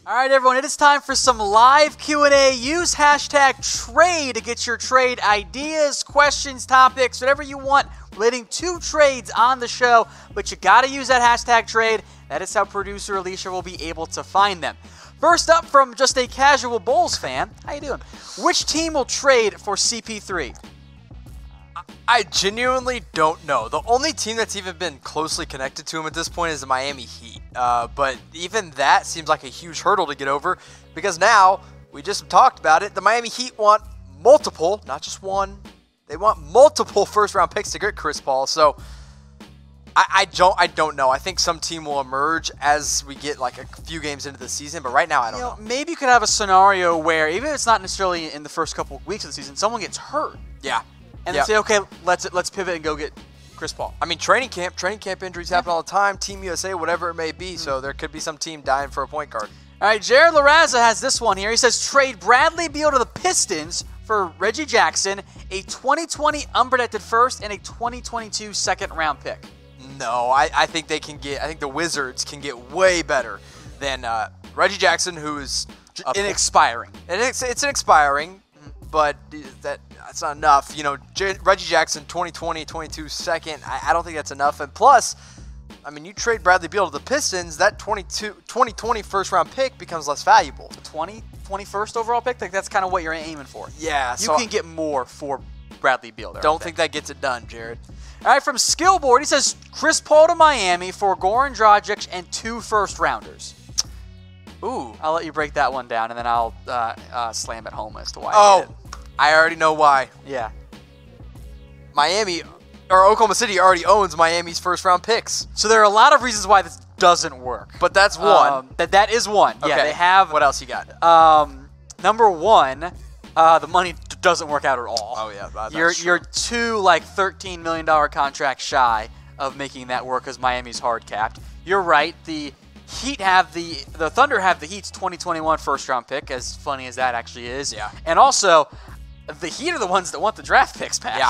All right, everyone, it is time for some live Q&A. Use hashtag trade to get your trade ideas, questions, topics, whatever you want relating to trades on the show. But you got to use that hashtag trade. That is how producer Alicia will be able to find them. First up, from just a casual Bulls fan, how you doing? Which team will trade for CP3? I genuinely don't know. The only team that's even been closely connected to him at this point is the Miami Heat. But even that seems like a huge hurdle to get over because now, we just talked about it, the Miami Heat want multiple, not just one, they want multiple first-round picks to get Chris Paul. So I don't know. I think some team will emerge as we get like a few games into the season, but right now I don't know. Maybe you could have a scenario where, even if it's not necessarily in the first couple of weeks of the season, someone gets hurt. Yeah. And then say, okay, let's pivot and go get Chris Paul. I mean, training camp injuries happen all the time. Team USA, whatever it may be. So there could be some team dying for a point guard. All right, Jared Lazzara has this one here. He says, trade Bradley Beal to the Pistons for Reggie Jackson, a 2020 unprotected first, and a 2022 second-round pick. No, I think they can get. I think the Wizards can get way better than Reggie Jackson, who is an expiring. And it's an expiring, but that's not enough. You know, Reggie Jackson, 2020, 22 second. I don't think that's enough. And plus, I mean, you trade Bradley Beal to the Pistons, that 2020 first-round pick becomes less valuable. The 21st overall pick? Like, that's kind of what you're aiming for. Yeah. You can get more for Bradley Beal there. Don't think that gets it done, Jared. All right, from Skillboard, he says, Chris Paul to Miami for Goran Dragic and 2 first-rounders. Ooh. I'll let you break that one down, and then I'll slam it home as to why I did it. I already know why. Yeah. Miami, or Oklahoma City already owns Miami's first-round picks. So there are a lot of reasons why this doesn't work. But that's one. That is one. Okay. Yeah, they have. What else you got? Number one, the money doesn't work out at all. Oh, yeah. You're two, like, $13 million contracts shy of making that work because Miami's hard-capped. You're right. The Heat have the Thunder have the Heat's 2021 first-round pick, as funny as that actually is. Yeah. And also, the Heat are the ones that want the draft picks back. Yeah.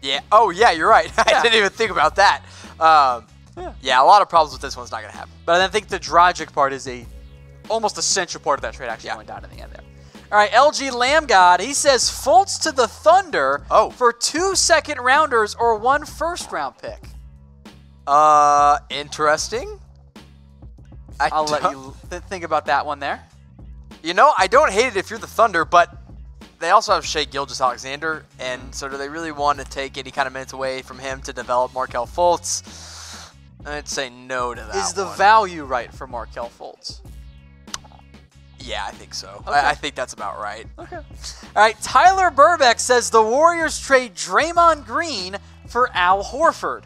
Yeah. Oh, yeah, you're right. Yeah. I didn't even think about that. Yeah, a lot of problems with this one's not going to happen. But I think the Dragic part is a almost essential part of that trade actually going down in the end there. All right, Lglambgod, he says Fultz to the Thunder for 2 second-rounders or 1 first-round pick. Interesting. I'll let you think about that one there. You know, I don't hate it if you're the Thunder, but they also have Shai Gilgeous-Alexander, and so do they really want to take any kind of minutes away from him to develop Markelle Fultz? I'd say no to that. Is the value right for Markelle Fultz? Yeah, I think so. Okay. I think that's about right. Okay. All right, Tyler Burbeck says the Warriors trade Draymond Green for Al Horford.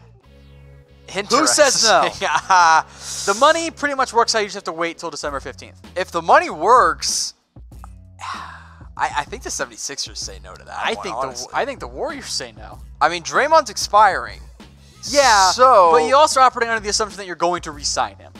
Who says no? The money pretty much works out. You just have to wait till December 15th. If the money works, I think the 76ers say no to that. I think the Warriors say no. I mean, Draymond's expiring. Yeah, so, but you also are operating under the assumption that you're going to re-sign him.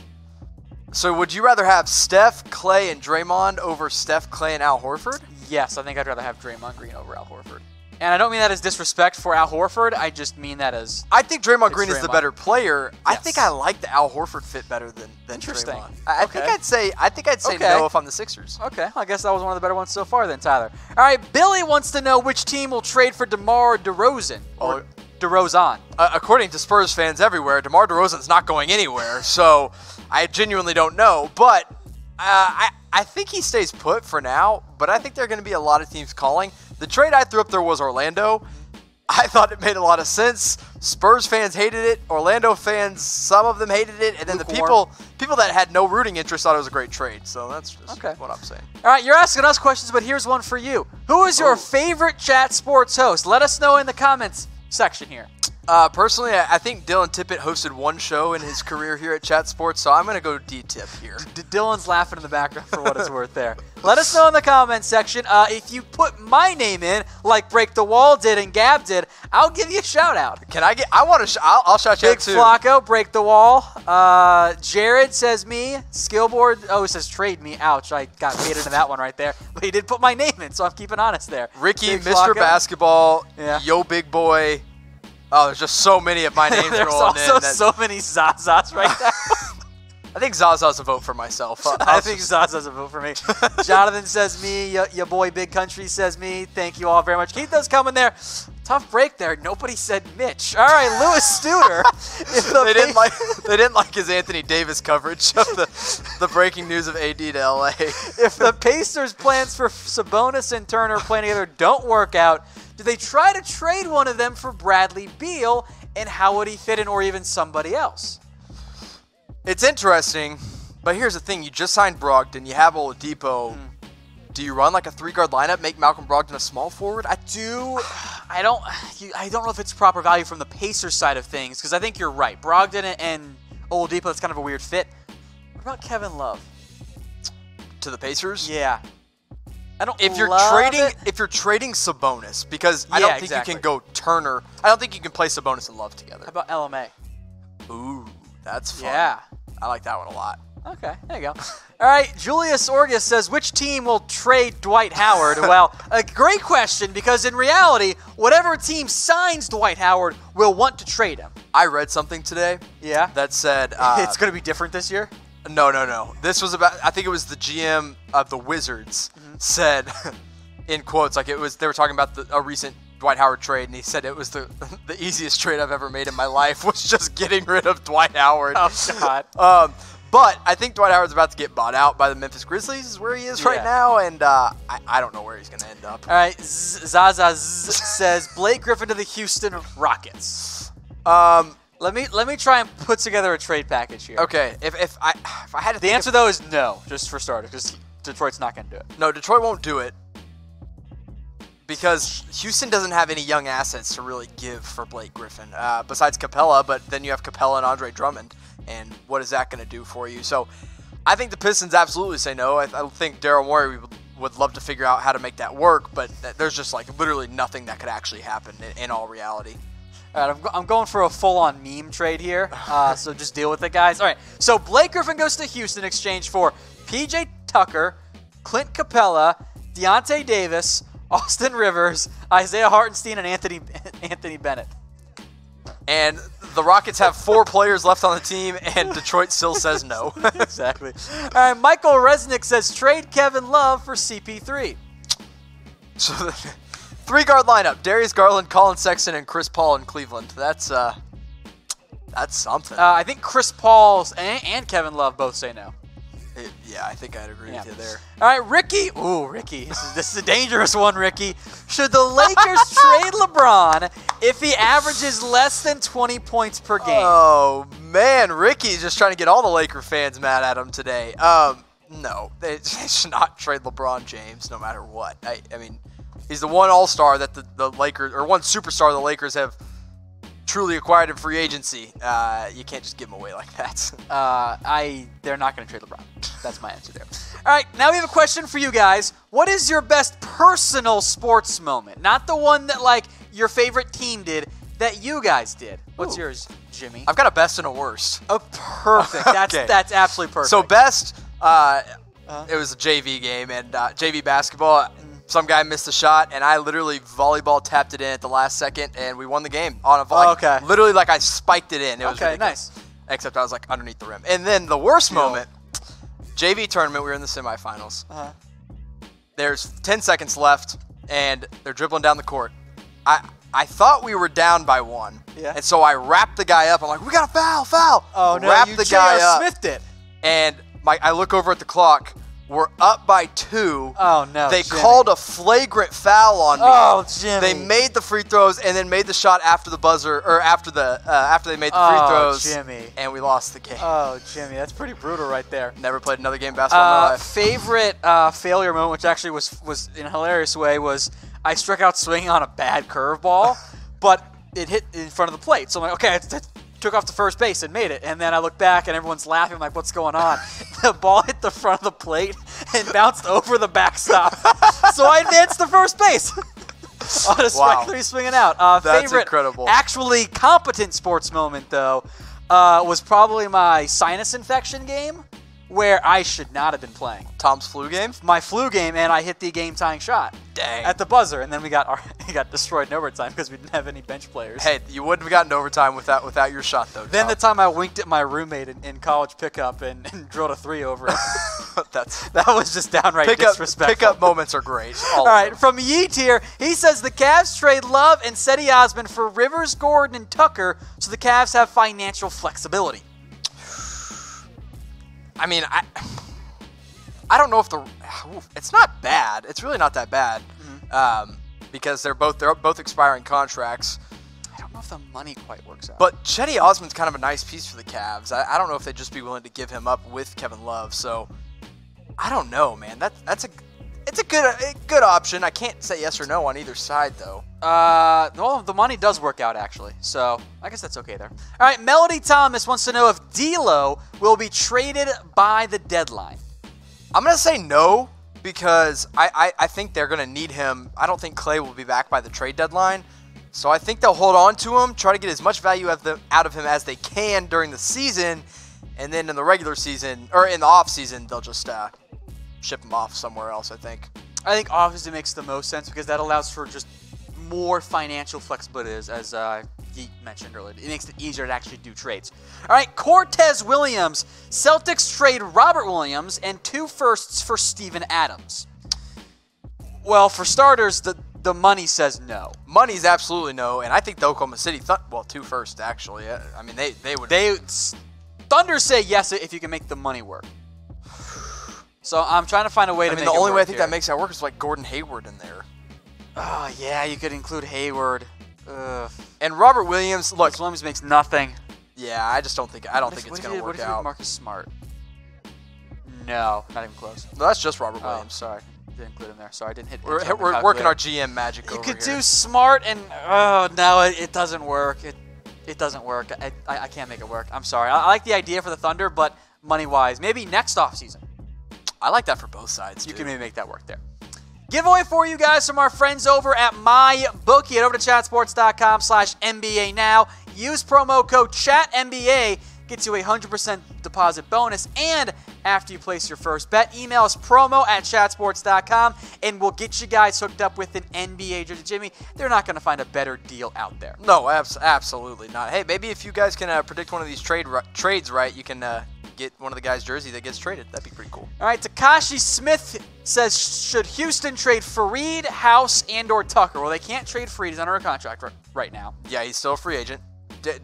So would you rather have Steph, Clay, and Draymond over Steph, Clay, and Al Horford? Yes, I think I'd rather have Draymond Green over Al Horford. And I don't mean that as disrespect for Al Horford. I just mean that as I think Draymond Green is the better player. Yes. I think I like the Al Horford fit better than Interesting. Draymond. I think I'd say no if I'm the Sixers. Okay, I guess that was one of the better ones so far then, Tyler. All right, Billy wants to know which team will trade for DeMar DeRozan or DeRozan. According to Spurs fans everywhere, DeMar DeRozan's not going anywhere. So I genuinely don't know, but I think he stays put for now. But I think there are going to be a lot of teams calling. The trade I threw up there was Orlando. I thought it made a lot of sense. Spurs fans hated it. Orlando fans, some of them hated it. And then the people that had no rooting interest thought it was a great trade. So that's just what I'm saying. All right, you're asking us questions, but here's one for you. Who is your favorite Chat Sports host? Let us know in the comments section here. Personally, I think Dylan Tippett hosted one show in his career here at Chat Sports, so I'm going to go D-Tip here. Dylan's laughing in the background for what it's worth there. Let us know in the comments section. If you put my name in, like Break the Wall did and Gab did, I'll give you a shout-out. Can I get – I'll shout you out too. Big Flacco, Break the Wall. Jared says me. Skillboard, he says trade me. Ouch, I got baited into that one right there. But he did put my name in, so I'm keeping honest there. Ricky, Big Mr. Flacco. Basketball, Yo Big Boy. Oh, there's just so many of my names There's rolling in. also so many Zazas right I think Zaza's a vote for myself. I think Zaza's a vote for me. Jonathan says me. Your boy Big Country says me. Thank you all very much. Keep those coming there. Tough break there. Nobody said Mitch. All right, Lewis Studer. They didn't like his Anthony Davis coverage of the breaking news of AD to LA. If the Pacers' plans for Sabonis and Turner playing together don't work out, do they try to trade one of them for Bradley Beal? And how would he fit in, or even somebody else? It's interesting, but here's the thing. You just signed Brogdon. You have Oladipo. Do you run like a 3-guard lineup, make Malcolm Brogdon a small forward? I don't know if it's proper value from the Pacers side of things, because I think you're right. Brogdon and Oladipo, that's kind of a weird fit. What about Kevin Love? To the Pacers? Yeah. If you're trading Sabonis, because I don't think you can go Turner. I don't think you can play Sabonis and Love together. How about LMA? Ooh, that's fun. Yeah. I like that one a lot. Okay, there you go. All right, Julius Orgas says, which team will trade Dwight Howard? Well, a great question, because in reality, whatever team signs Dwight Howard will want to trade him. I read something today. Yeah? That said... it's going to be different this year? No. This was about, I think it was the GM of the Wizards said, in quotes, like they were talking about a recent Dwight Howard trade, and he said it was the easiest trade I've ever made in my life was just getting rid of Dwight Howard. Oh, God. But I think Dwight Howard's about to get bought out by the Memphis Grizzlies is where he is right now, and I don't know where he's going to end up. All right, Zaza says Blake Griffin to the Houston Rockets. Let me try and put together a trade package here. Okay, if I had to, the answer though is no, just for starters, because Detroit's not going to do it. No, Detroit won't do it because Houston doesn't have any young assets to really give for Blake Griffin besides Capella. But then you have Capella and Andre Drummond, and what is that going to do for you? So I think the Pistons absolutely say no. I think Daryl Morey would love to figure out how to make that work, but there's just like literally nothing that could actually happen in all reality. All right, I'm going for a full-on meme trade here, so just deal with it, guys. All right, so Blake Griffin goes to Houston in exchange for P.J. Tucker, Clint Capella, Deontay Davis, Austin Rivers, Isaiah Hartenstein, and Anthony Bennett. And the Rockets have 4 players left on the team, and Detroit still says no. Exactly. All right, Michael Reznik says trade Kevin Love for CP3. So 3-guard lineup: Darius Garland, Colin Sexton, and Chris Paul in Cleveland. That's something. I think Chris Paul and Kevin Love both say no. Yeah, I think I'd agree with you there. All right, Ricky. Ooh, Ricky. This is a dangerous one, Ricky. Should the Lakers trade LeBron if he averages less than 20 points per game? Oh, man. Ricky's just trying to get all the Laker fans mad at him today. No, they should not trade LeBron James no matter what. I mean, he's the one all-star that the Lakers, or one superstar the Lakers have truly acquired in free agency. You can't just give him away like that. They're not going to trade LeBron. That's my answer there. All right, now we have a question for you guys. What is your best personal sports moment? Not the one that, like, your favorite team did, that you guys did. What's yours, Jimmy? I've got a best and a worst. Oh, perfect. That's absolutely perfect. So best, it was a JV game, and JV basketball. Some guy missed a shot, and I literally volleyball tapped it in at the last second, and we won the game on a volley. Literally, like I spiked it in. It was ridiculous. Nice. Except I was like underneath the rim. And then the worst moment, JV tournament. We were in the semifinals. There's 10 seconds left, and they're dribbling down the court. I thought we were down by 1, and so I wrapped the guy up. I'm like, we got a foul. Oh no! Wrapped the guy up. Smithed it. And I look over at the clock. We're up by 2. Oh, no, They Jimmy. called a flagrant foul on me. Oh, Jimmy. They made the free throws and then made the shot after the buzzer, or after they made the free throws. Jimmy. And we lost the game. Oh, Jimmy, that's pretty brutal right there. Never played another game of basketball in my life. Favorite failure moment, which actually was in a hilarious way, was I struck out swinging on a bad curveball, but it hit in front of the plate. So I'm like, okay, I took off to first base and made it. And then I look back and everyone's laughing. I'm like, what's going on? The ball hit the front of the plate and bounced over the backstop. So I advanced to first base. On a strike 3 swinging out. That's favorite incredible. Actually competent sports moment, though, was probably my sinus infection game. where I should not have been playing. Tom's flu game? My flu game, and I hit the game-tying shot. Dang. At the buzzer, and then we got destroyed in overtime because we didn't have any bench players. Hey, you wouldn't have gotten overtime without your shot, though, Tom. Then the time I winked at my roommate in college pickup and drilled a 3 over him. That was just downright disrespectful. Pickup moments are great. All right, from Yeet here, he says the Cavs trade Love and Cedi Osman for Rivers, Gordon, and Tucker so the Cavs have financial flexibility. I mean, I don't know if it's not bad. It's really not that bad, because they're both expiring contracts. I don't know if the money quite works out. But Cedi Osman's kind of a nice piece for the Cavs. I don't know if they'd just be willing to give him up with Kevin Love. So I don't know, man. It's a good option. I can't say yes or no on either side, though. Well, the money does work out, actually. So I guess that's okay there. All right, Melody Thomas wants to know if D'Lo will be traded by the deadline. I'm going to say no because I think they're going to need him. I don't think Clay will be back by the trade deadline. So I think they'll hold on to him, try to get as much value out of him as they can during the season. And then in the regular season, or in the off season, they'll just ship him off somewhere else, I think. I think obviously makes the most sense because that allows for just more financial flexibility, as Yeet mentioned earlier. It makes it easier to actually do trades. All right, Cortez Williams. Celtics trade Robert Williams and 2 firsts for Steven Adams. Well, for starters, the money says no. Money's absolutely no, and I think the Oklahoma City 2 firsts, actually. I mean, they would. Thunder say yes if you can make the money work. So I'm trying to find a way to make it work. The only way I think that makes that work is like Gordon Hayward in there. Oh, yeah, you could include Hayward. Ugh. And Robert Williams, look. Williams makes nothing. Yeah, I don't think it's going to work out. Marcus Smart? No, not even close. No, that's just Robert Williams. Sorry. Didn't include him there. Sorry, I didn't hit. We're working our GM magic over here. You could do Smart and no, it doesn't work. It doesn't work. I can't make it work. I'm sorry. I like the idea for the Thunder, but money-wise, maybe next offseason. I like that for both sides. You can maybe make that work there. Giveaway for you guys from our friends over at MyBookie. Head over to chatsports.com/NBA now. Use promo code CHATNBA. Gets you a 100% deposit bonus. And after you place your first bet, email us promo@chatsports.com and we'll get you guys hooked up with an NBA jersey. Jimmy, they're not going to find a better deal out there. No, absolutely not. Hey, maybe if you guys can predict one of these trades right, you can get one of the guys' jersey that gets traded. That'd be pretty cool. All right, Takashi Smith says, should Houston trade Fareed, House, and or Tucker? Well, they can't trade Fareed. He's under a contract right now. Yeah, he's still a free agent.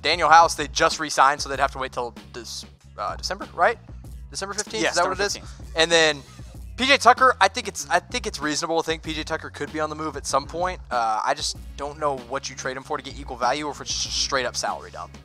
Daniel House, they just re-signed, so they'd have to wait till December, right? December 15th? Yeah, is that what it is? And then PJ Tucker, I think it's reasonable to think PJ Tucker could be on the move at some point. I just don't know what you trade him for to get equal value or if it's just a straight-up salary dump.